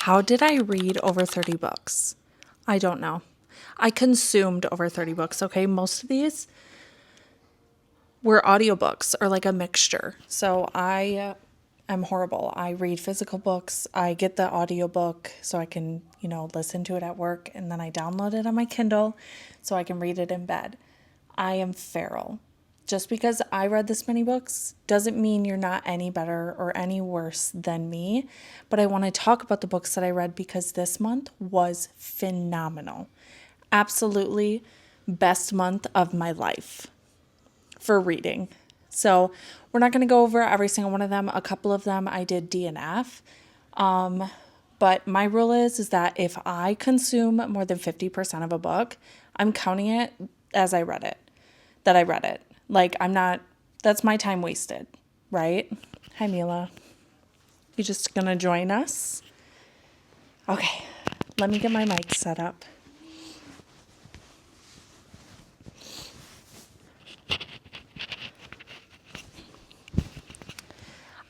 How did I read over 30 books? I don't know. I consumed over 30 books, okay? Most of these were audiobooks or like a mixture. So I am horrible. I read physical books. I get the audiobook so I can, listen to it at work, and then I download it on my Kindle so I can read it in bed. I am feral. Just because I read this many books doesn't mean you're not any better or any worse than me. But I want to talk about the books that I read because this month was phenomenal. Absolutely best month of my life for reading. So we're not going to go over every single one of them. A couple of them I did DNF. But my rule is that if I consume more than 50% of a book, I'm counting it as I read it. Like, that's my time wasted, right? Hi, Mila. You just gonna join us? Okay, let me get my mic set up.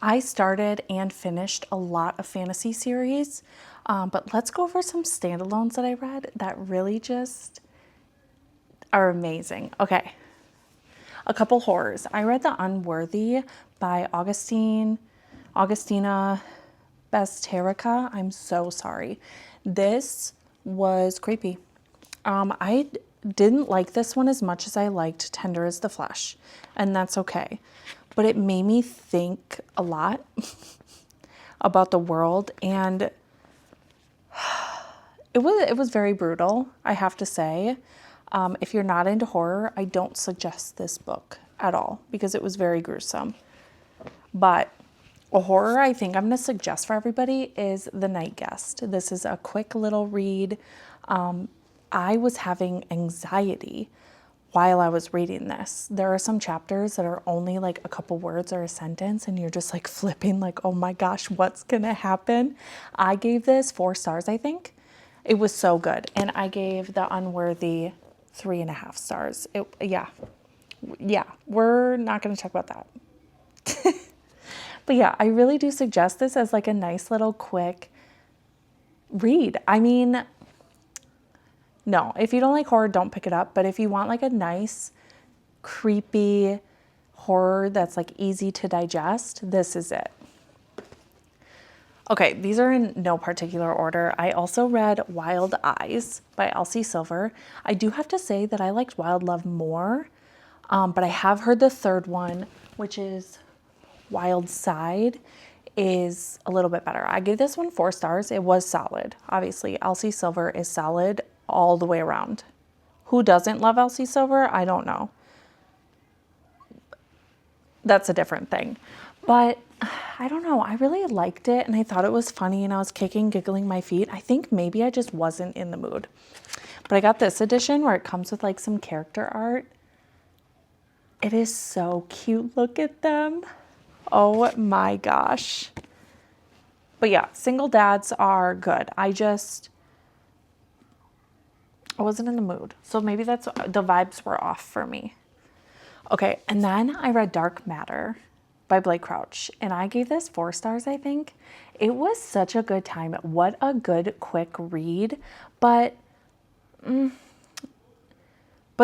I started and finished a lot of fantasy series, but let's go over some standalones that I read that really just are amazing. Okay. A couple horrors. I read The Unworthy by Augustina Basterica. I'm so sorry. This was creepy. I didn't like this one as much as I liked Tender as the Flesh, and that's okay. But it made me think a lot about the world, and it was very brutal, I have to say. If you're not into horror, I don't suggest this book at all because it was very gruesome. But a horror I think I'm going to suggest for everybody is The Night Guest. This is a quick little read. I was having anxiety while I was reading this. There are some chapters that are only like a couple words or a sentence, and you're just like flipping like, oh my gosh, what's going to happen? I gave this 4 stars, I think. It was so good. And I gave The Unworthy 3.5 stars. Yeah, we're not going to talk about that. But yeah, I really do suggest this as like a nice little quick read. I mean, no, if you don't like horror, don't pick it up. But if you want like a nice, creepy horror that's like easy to digest, this is it. Okay, these are in no particular order. I also read Wild Eyes by Elsie Silver. I do have to say that I liked Wild Love more, but I have heard the third one, which is Wild Side, is a little bit better. I gave this one 4 stars. It was solid. Obviously, Elsie Silver is solid all the way around. Who doesn't love Elsie Silver? I don't know. That's a different thing. But I don't know. I really liked it, and I thought it was funny, and I was giggling my feet. I think maybe I just wasn't in the mood. But I got this edition where it comes with like some character art. It is so cute. Look at them. Oh my gosh. But yeah, single dads are good. I wasn't in the mood. So maybe that's the vibes were off for me. Okay, and then I read Dark Matter by Blake Crouch, and I gave this 4 stars, I think. It was such a good time. What a good quick read, but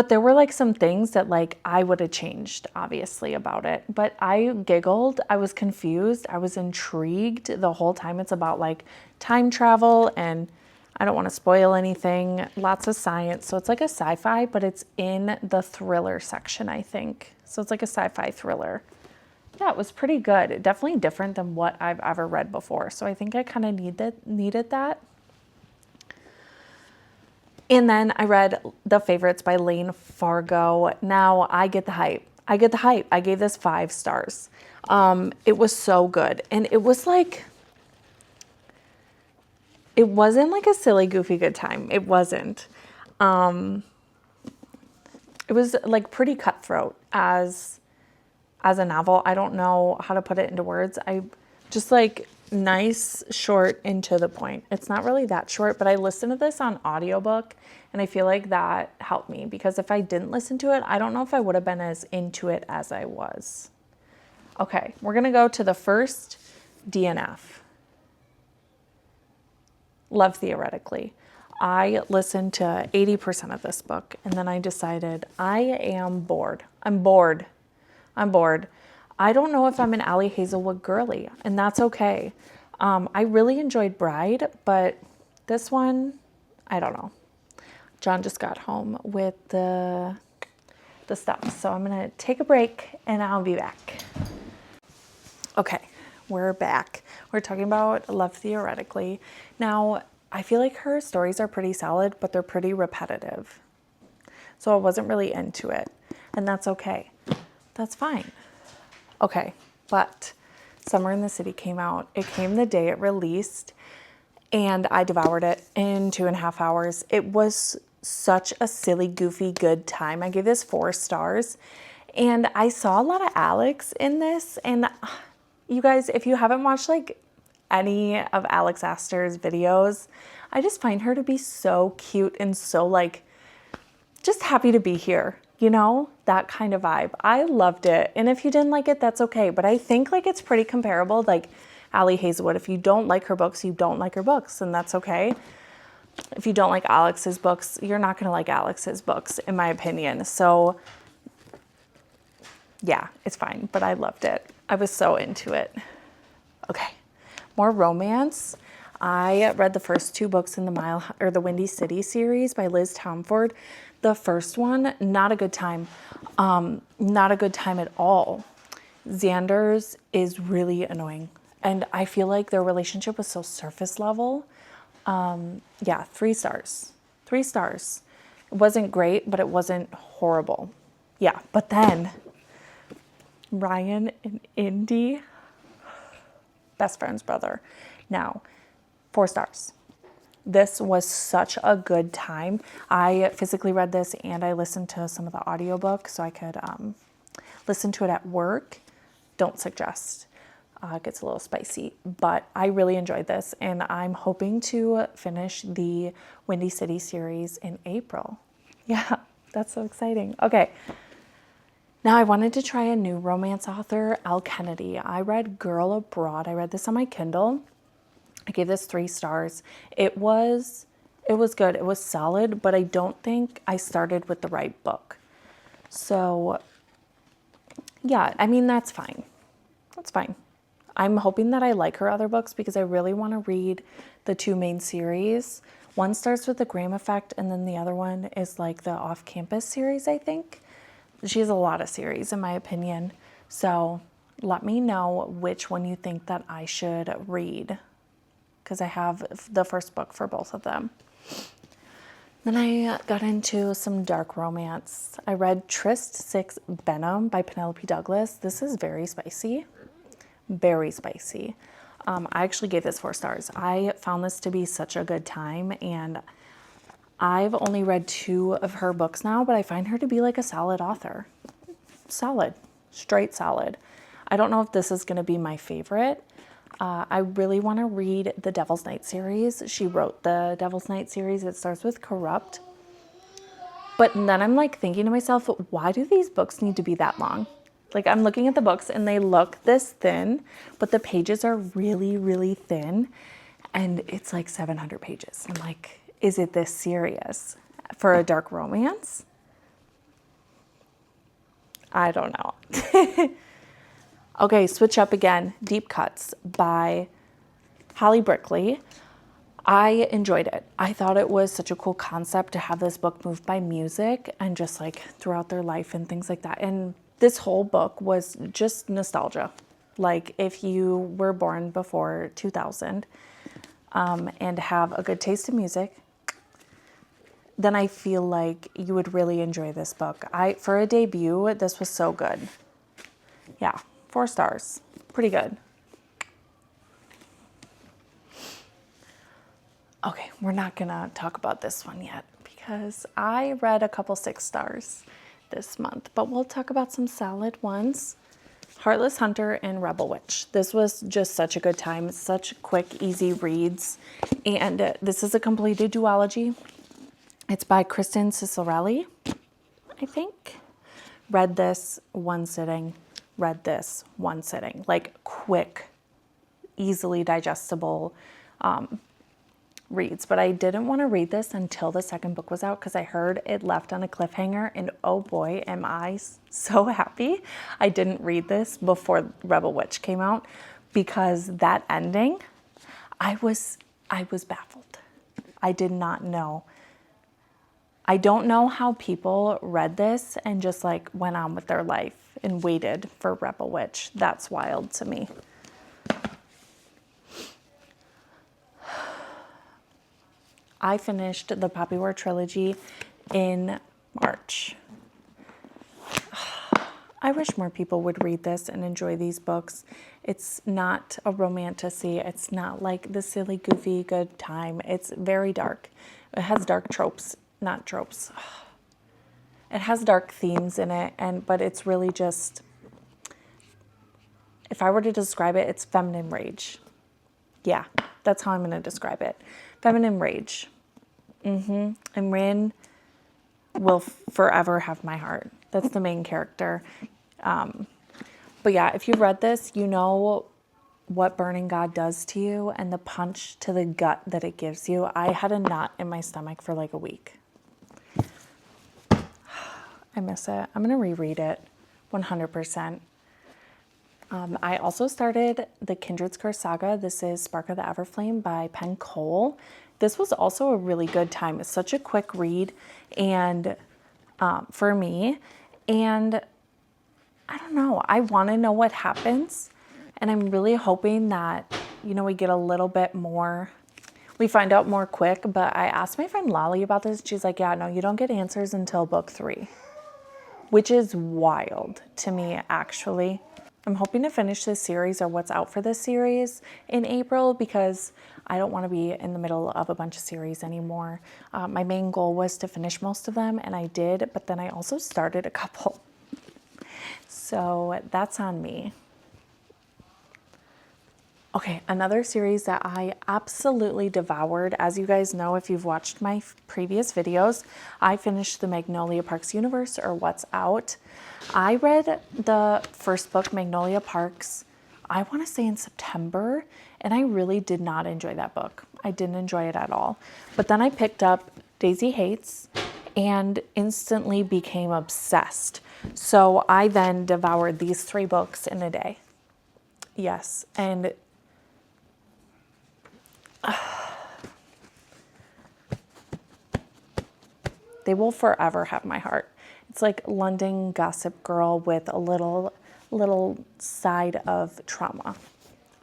there were like some things that like I would have changed obviously about it, but I giggled, I was confused, I was intrigued the whole time. It's about like time travel, and I don't want to spoil anything, lots of science. So it's like a sci-fi, but it's in the thriller section, I think. So it's like a sci-fi thriller. Yeah, it was pretty good. Definitely different than what I've ever read before. So I think I kind of needed that. And then I read The Favorites by Lane Fargo. Now I get the hype. I gave this 5 stars. It was so good. And it was like, it wasn't like a silly, goofy good time. It wasn't. It was like pretty cutthroat as a novel. I don't know how to put it into words. I just like nice, short, and to the point. It's not really that short, but I listened to this on audiobook, and I feel like that helped me because if I didn't listen to it, I don't know if I would have been as into it as I was. Okay, we're going to go to the first DNF. Love Theoretically. I listened to 80% of this book, and then I decided I am bored. I'm bored. I don't know if I'm an Allie Hazelwood girly, and that's okay. I really enjoyed Bride, but this one, I don't know. John just got home with the stuff, so I'm gonna take a break and I'll be back. Okay, we're back. We're talking about Love Theoretically. Now, I feel like her stories are pretty solid, but they're pretty repetitive. So I wasn't really into it, and that's okay. That's fine. Okay, but Summer in the City came out. It came the day it released, and I devoured it in 2.5 hours. It was such a silly, goofy, good time. I gave this 4 stars, and I saw a lot of Alex in this, and you guys, if you haven't watched like any of Alex Astor's videos, I just find her to be so cute and so like just happy to be here, you know, that kind of vibe. I loved it. And if you didn't like it, that's okay. But I think like it's pretty comparable, like Allie Hazelwood. If you don't like her books, you don't like her books, and that's okay. If you don't like Alex's books, you're not going to like Alex's books, in my opinion. So yeah, it's fine, but I loved it. I was so into it. Okay, more romance. I read the first 2 books in the Windy City series by Liz Tomford. The first one, not a good time. Not a good time at all. Xander's is really annoying, and I feel like their relationship was so surface level. Yeah, 3 stars. 3 stars. It wasn't great, but it wasn't horrible. Yeah, but then Ryan and Indy, best friend's brother. Now, 4 stars. This was such a good time. I physically read this and I listened to some of the audiobooks so I could listen to it at work. Don't suggest. It gets a little spicy, but I really enjoyed this, and I'm hoping to finish the Windy City series in April. Yeah, that's so exciting. Okay. Now I wanted to try a new romance author, Elle Kennedy. I read Girl Abroad. I read this on my Kindle. I gave this 3 stars. It was good. It was solid, but I don't think I started with the right book. So yeah, I mean, that's fine. That's fine. I'm hoping that I like her other books because I really want to read the 2 main series. One starts with the Graham Effect, and then the other one is like the Off-Campus series, I think. She has a lot of series, in my opinion. So let me know which one you think that I should read, because I have the first book for both of them. Then I got into some dark romance. I read Tryst 6 Benham by Penelope Douglas. This is very spicy. Very spicy. I actually gave this 4 stars. I found this to be such a good time, and I've only read 2 of her books now, but I find her to be like a solid author. Solid. Straight solid. I don't know if this is going to be my favorite. I really want to read the Devil's Night series. She wrote the Devil's Night series. It starts with Corrupt. But then I'm like thinking to myself, why do these books need to be that long? Like, I'm looking at the books and they look this thin, but the pages are really, really thin. And it's like 700 pages. I'm like, is it this serious for a dark romance? I don't know. Okay, switch up again. Deep Cuts by Holly Brickley. I enjoyed it. I thought it was such a cool concept to have this book moved by music and just like throughout their life and things like that. And this whole book was just nostalgia. Like, if you were born before 2000 and have a good taste in music, then I feel like you would really enjoy this book. For a debut, this was so good. Yeah, 4 stars. Pretty good. Okay, we're not gonna talk about this one yet because I read a couple 6 stars this month, but we'll talk about some solid ones. Heartless Hunter and Rebel Witch. This was just such a good time. It's such quick, easy reads. And this is a completed duology. It's by Kristen Cicerelli, I think. Read this one sitting. Read this one sitting. Like, quick, easily digestible reads, but I didn't want to read this until the second book was out because I heard it left on a cliffhanger, and oh boy, am I so happy I didn't read this before Rebel Witch came out, because that ending, I was baffled. I did not know. I don't know how people read this and just like went on with their life and waited for Rebel Witch. That's wild to me. I finished the Poppy War trilogy in March. I wish more people would read this and enjoy these books. It's not a romantasy. It's not like the silly, goofy, good time. It's very dark. It has dark tropes, not tropes. It has dark themes in it, but it's really just, if I were to describe it, it's feminine rage. Yeah, that's how I'm going to describe it. Feminine rage. And Rin will forever have my heart. That's the main character. But yeah, if you've read this, you know what Burning God does to you and the punch to the gut that it gives you. I had a knot in my stomach for like a week. I miss it. I'm going to reread it 100%. I also started the Kindred's Curse saga. This is Spark of the Everflame by Penn Cole. This was also a really good time. It's such a quick read, and for me, and I don't know, I want to know what happens, and I'm really hoping that, you know, we get a little bit more, we find out more quick. But I asked my friend Lolly about this. She's like, yeah, no, you don't get answers until book 3, which is wild to me, actually. I'm hoping to finish this series, or what's out for this series, in April, because I don't want to be in the middle of a bunch of series anymore. My main goal was to finish most of them, and I did, but then I also started a couple. So that's on me. Okay, another series that I absolutely devoured. As you guys know, if you've watched my previous videos, I finished the Magnolia Parks universe, or What's Out. I read the first book, Magnolia Parks, I want to say in September, and I really did not enjoy that book. I didn't enjoy it at all. But then I picked up Daisy Hates and instantly became obsessed. So I then devoured these 3 books in a day. Yes, and they will forever have my heart. It's like London Gossip Girl with a little side of trauma.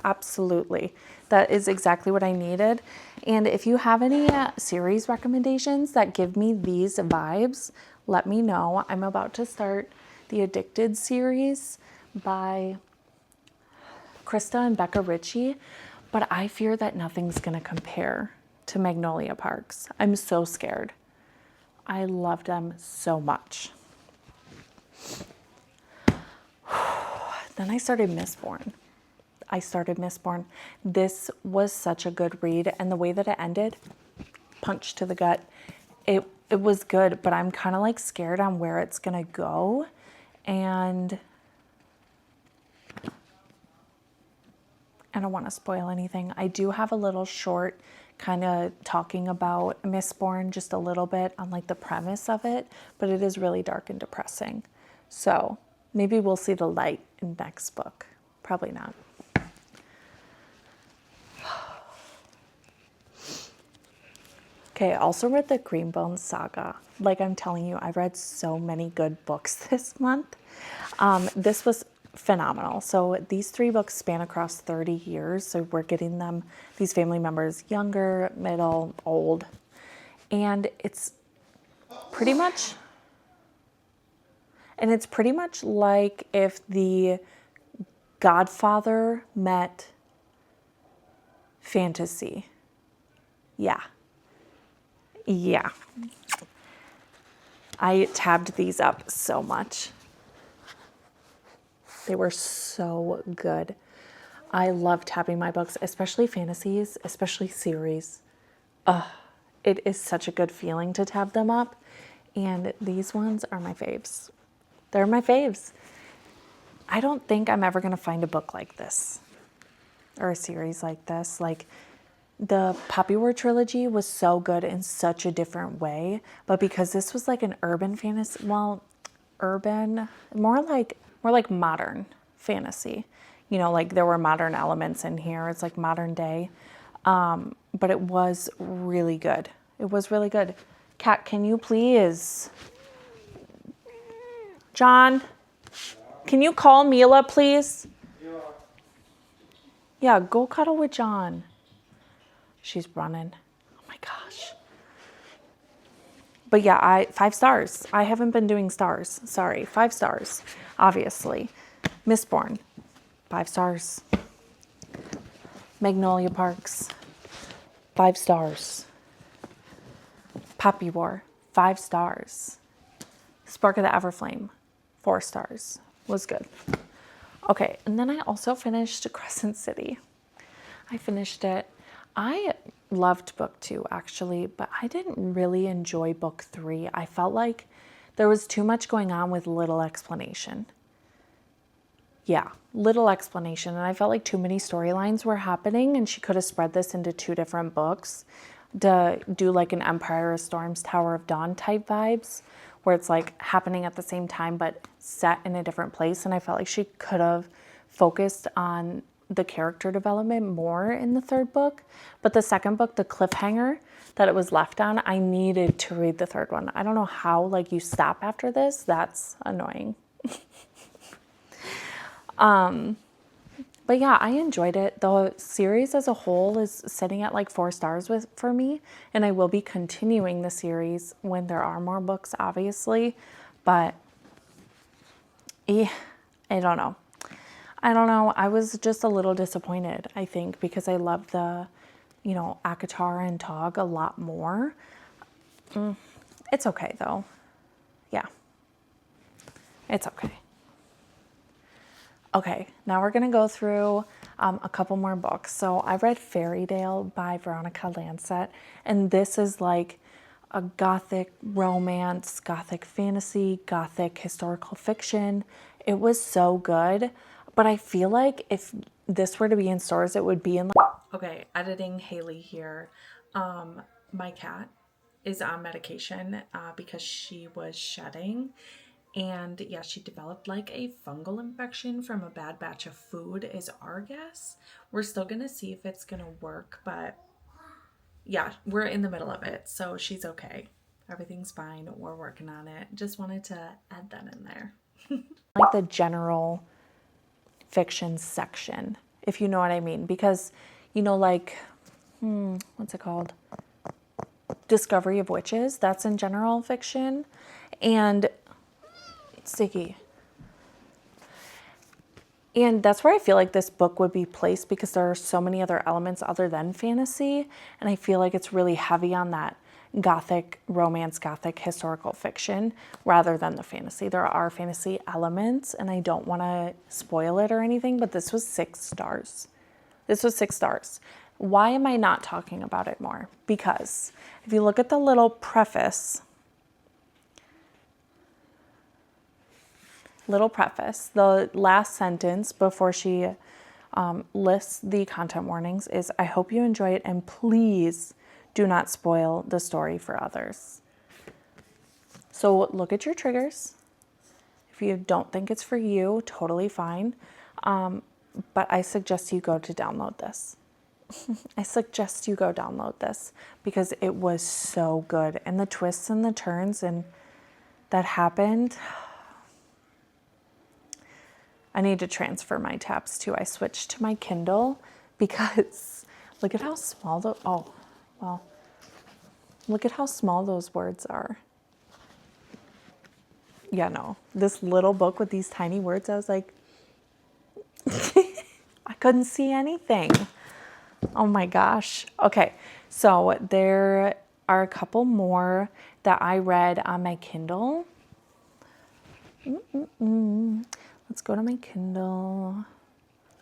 Absolutely. That is exactly what I needed. And if you have any series recommendations that give me these vibes, let me know. I'm about to start the Addicted series by Krista and Becca Ritchie, but I fear that nothing's going to compare to Magnolia Parks. I'm so scared. I love them so much. Then I started Mistborn. This was such a good read, and the way that it ended, punch to the gut. It was good, but I'm kind of like scared on where it's gonna go, and I don't want to spoil anything. I do have a little short kind of talking about Mistborn, just a little bit on like the premise of it, but it is really dark and depressing. So maybe we'll see the light in next book. Probably not. Okay, I also read the Greenbones saga. Like I'm telling you, I read so many good books this month. This was phenomenal. So these 3 books span across 30 years. So we're getting them, these family members, younger, middle, old. And it's pretty much like if the Godfather met fantasy. Yeah. I tabbed these up so much. They were so good. I love tabbing my books, especially fantasies, especially series. It is such a good feeling to tab them up. And these ones are my faves. They're my faves. I don't think I'm ever going to find a book like this or a series like this. Like, the Poppy War trilogy was so good in such a different way, but because this was like an urban fantasy, well, urban, more like modern fantasy. You know, like there were modern elements in here. It's like modern day. But it was really good. It was really good. Kat, can you please? John, can you call Mila, please? Yeah, go cuddle with John. She's running. Oh my gosh. But yeah, 5 stars. I haven't been doing stars. Sorry, 5 stars, obviously. Mistborn, 5 stars. Magnolia Parks, 5 stars. Poppy War, 5 stars. Spark of the Everflame, 4 stars. Was good. Okay, and then I also finished Crescent City. I finished it. I loved book 2 actually, but I didn't really enjoy book 3. I felt like there was too much going on with little explanation. Yeah, little explanation. And I felt like too many storylines were happening, and she could have spread this into 2 different books to do like an Empire of Storms, Tower of Dawn type vibes, where it's like happening at the same time but set in a different place. And I felt like she could have focused on the character development more in the 3rd book. But the 2nd book, the cliffhanger that it was left on, I needed to read the 3rd one. I don't know how, like, you stop after this. That's annoying. But yeah, I enjoyed it. The series as a whole is sitting at like 4 stars for me, and I will be continuing the series when there are more books, obviously. But yeah, I don't know. I was just a little disappointed, I think, because I love the, Akatar and Tog a lot more. It's okay though. Yeah, it's okay. Okay, now we're gonna go through a couple more books. So I read Fairytale by Veronica Lancet, and this is like a gothic romance, gothic fantasy, gothic historical fiction. It was so good, but I feel like if this were to be in stores, it would be in like... Okay, editing Haley here. My cat is on medication because she was shedding. And yeah, she developed like a fungal infection from a bad batch of food is our guess. We're still going to see if it's going to work, but yeah, we're in the middle of it. So she's okay. Everything's fine. We're working on it. Just wanted to add that in there. Like the general fiction section, if you know what I mean. Because, like, what's it called? Discovery of Witches. That's in general fiction. And sticky. And that's where I feel like this book would be placed, because there are so many other elements other than fantasy. And I feel like it's really heavy on that gothic romance, gothic historical fiction rather than the fantasy. There are fantasy elements, and I don't want to spoil it or anything, but this was 6 stars. This was 6 stars. Why am I not talking about it more? Because if you look at the little preface, the last sentence before she lists the content warnings is, "I hope you enjoy it, and please do not spoil the story for others." So look at your triggers. If you don't think it's for you, totally fine. But I suggest you go to download this. I suggest you go download this because it was so good. And the twists and the turns and that happened... I need to transfer my tabs too. I switched to my Kindle because look at how small look at how small those words are. Yeah, no, this little book with these tiny words, I was like, I couldn't see anything. Oh my gosh. Okay, so there are a couple more that I read on my Kindle. Let's go to my Kindle.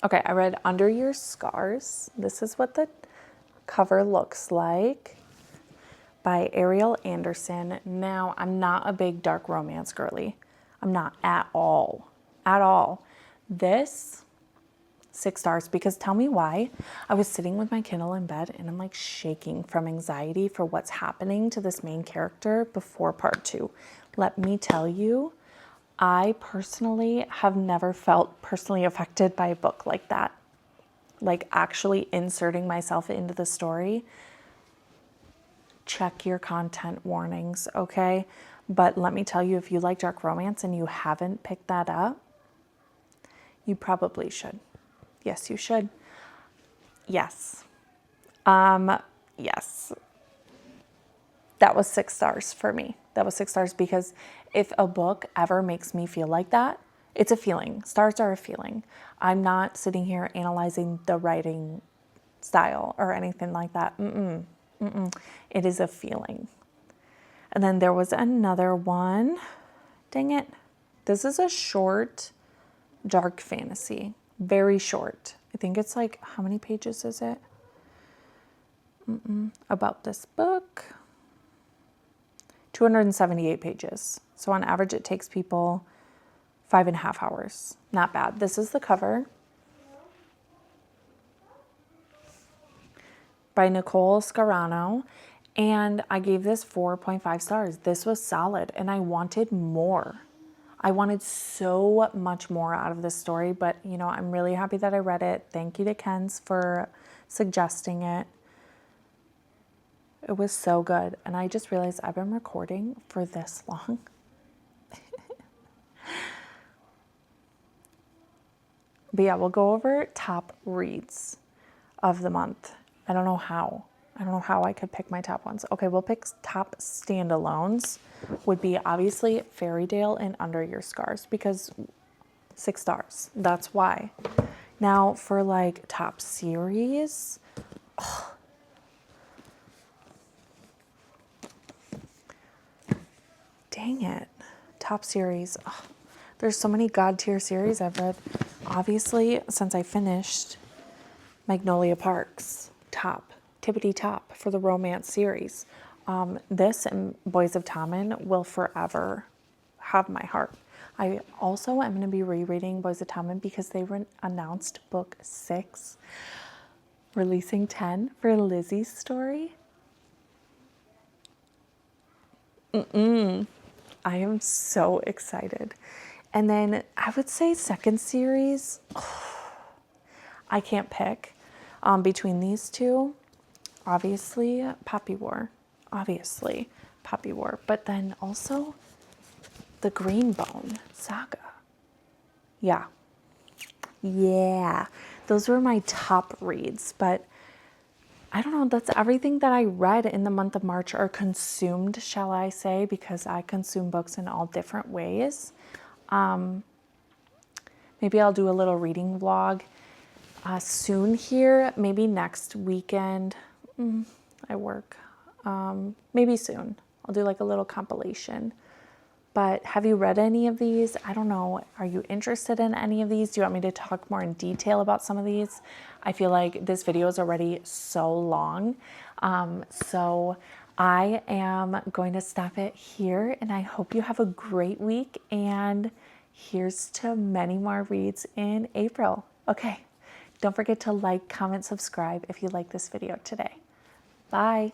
Okay, I read Under Your Scars. This is what the cover looks like, by Ariel Anderson. Now, I'm not a big dark romance girly. I'm not at all. At all. This 6 stars, because tell me why. I was sitting with my Kindle in bed and I'm like shaking from anxiety for what's happening to this main character before part 2. Let me tell you, I personally have never felt personally affected by a book like that. Like actually inserting myself into the story. Check your content warnings, okay? But let me tell you, if you like dark romance and you haven't picked that up, you probably should. Yes, you should. Yes. Yes. That was 6 stars for me. That was 6 stars because if a book ever makes me feel like that, it's a feeling. Stars are a feeling. I'm not sitting here analyzing the writing style or anything like that. It is a feeling. And then there was another one. Dang it. This is a short, dark fantasy. Very short. I think it's like, how many pages is it? About this book. 278 pages. So on average, it takes people 5.5 hours. Not bad. This is the cover. By Nicole Scarano. And I gave this 4.5 stars. This was solid and I wanted more. I wanted so much more out of this story, but you know, I'm really happy that I read it. Thank you to Ken's for suggesting it. It was so good. And I just realized I've been recording for this long. But yeah, we'll go over top reads of the month. I don't know how. I don't know how I could pick my top ones. Okay, we'll pick top standalones. Would be obviously Fairytale and Under Your Scars because 6 stars. That's why. Now for like top series. Dang it. Top series. There's so many God tier series I've read. Obviously, since I finished Magnolia Parks, top. Tippity top for the romance series. This and Boys of Tommen will forever have my heart. I also am going to be rereading Boys of Tommen because they announced book 6, releasing 10 for Lizzie's story. I am so excited. And then I would say second series, I can't pick between these two. Obviously, Poppy War. Obviously, Poppy War. But then also the Greenbone saga. Yeah. Yeah. Those were my top reads. But I don't know. That's everything that I read in the month of March, or consumed, shall I say, because I consume books in all different ways. Maybe I'll do a little reading vlog soon here. Maybe next weekend. I work. Maybe soon. I'll do like a little compilation. But have you read any of these? I don't know. Are you interested in any of these? Do you want me to talk more in detail about some of these? I feel like this video is already so long. So I am going to stop it here, and I hope you have a great week. And here's to many more reads in April. Okay. Don't forget to like, comment, subscribe if you like this video today. Bye.